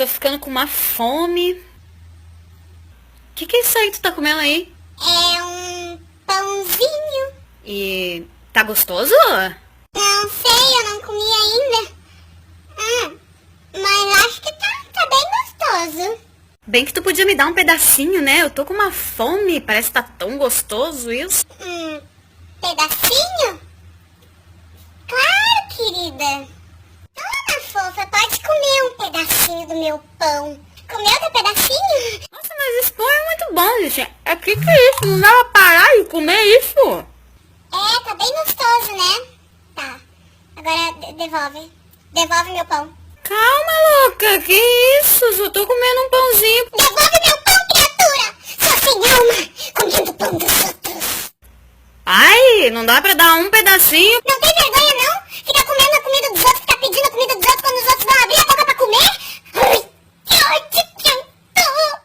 tô ficando com uma fome. Que é isso aí que tu tá comendo aí? É um pãozinho. E tá gostoso? Não sei, eu não comi ainda. Mas acho que tá bem gostoso. Bem que tu podia me dar um pedacinho, né? Eu tô com uma fome, parece que tá tão gostoso isso. Pedacinho? Claro, querida. Toma, fofa, pode comer um pedacinho do meu pão. Comeu teu pedacinho? Nossa, mas esse pão é muito bom, gente. Que é isso? Não dá pra parar e comer isso? É, tá bem gostoso, né? Tá. Agora devolve. Devolve meu pão. Calma, louca, que isso? Eu só tô comendo um pãozinho. Devolve meu pão, criatura! Sua sem alma, comendo pão dos outros. Ai, não dá pra dar um pedacinho? Não tem vergonha, não? Fica comendo a comida dos outros, fica pedindo a comida dos outros quando os outros vão abrir a boca pra comer? Ai, que ódio que eu tô!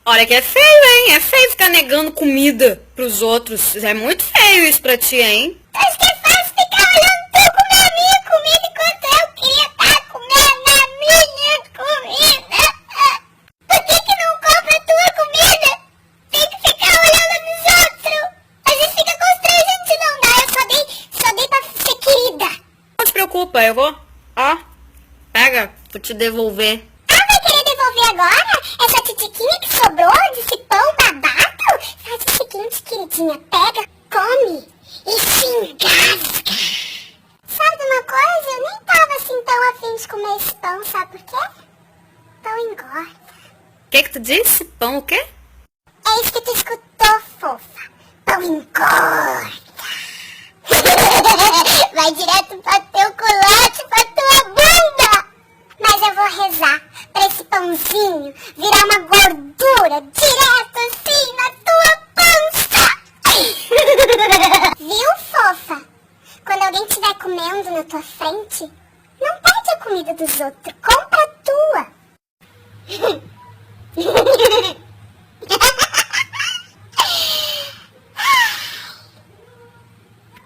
Olha que é feio, hein? É feio ficar negando comida pros outros. É muito feio isso pra ti, hein? Acho que é fácil ficar olhando tu comer a minha comida enquanto eu queria estar comendo a minha comida. Por que não compra a tua comida? Tem que ficar olhando a dos outros. Às vezes fica constrangente, não dá. Eu só dei pra ser querida. Não te preocupa, eu vou. Ó, pega, vou te devolver. Ah, vai querer devolver agora? Essa titiquinha que sobrou desse pão babado? Faz o seguinte, queridinha. Pega, come e se engasga. Sabe de uma coisa? Eu nem tava assim tão afim de comer esse pão, sabe por quê? Pão engorda. O que tu disse? Pão o quê? É isso que tu escutou, fofa. Pão engorda. Vai direto pra teu culote, pra tua bunda. Mas eu vou rezar pra esse pãozinho virar uma gordura direto assim na tua pança. Viu, fofa? Quando alguém estiver comendo na tua frente, não pede a comida dos outros, compra a tua.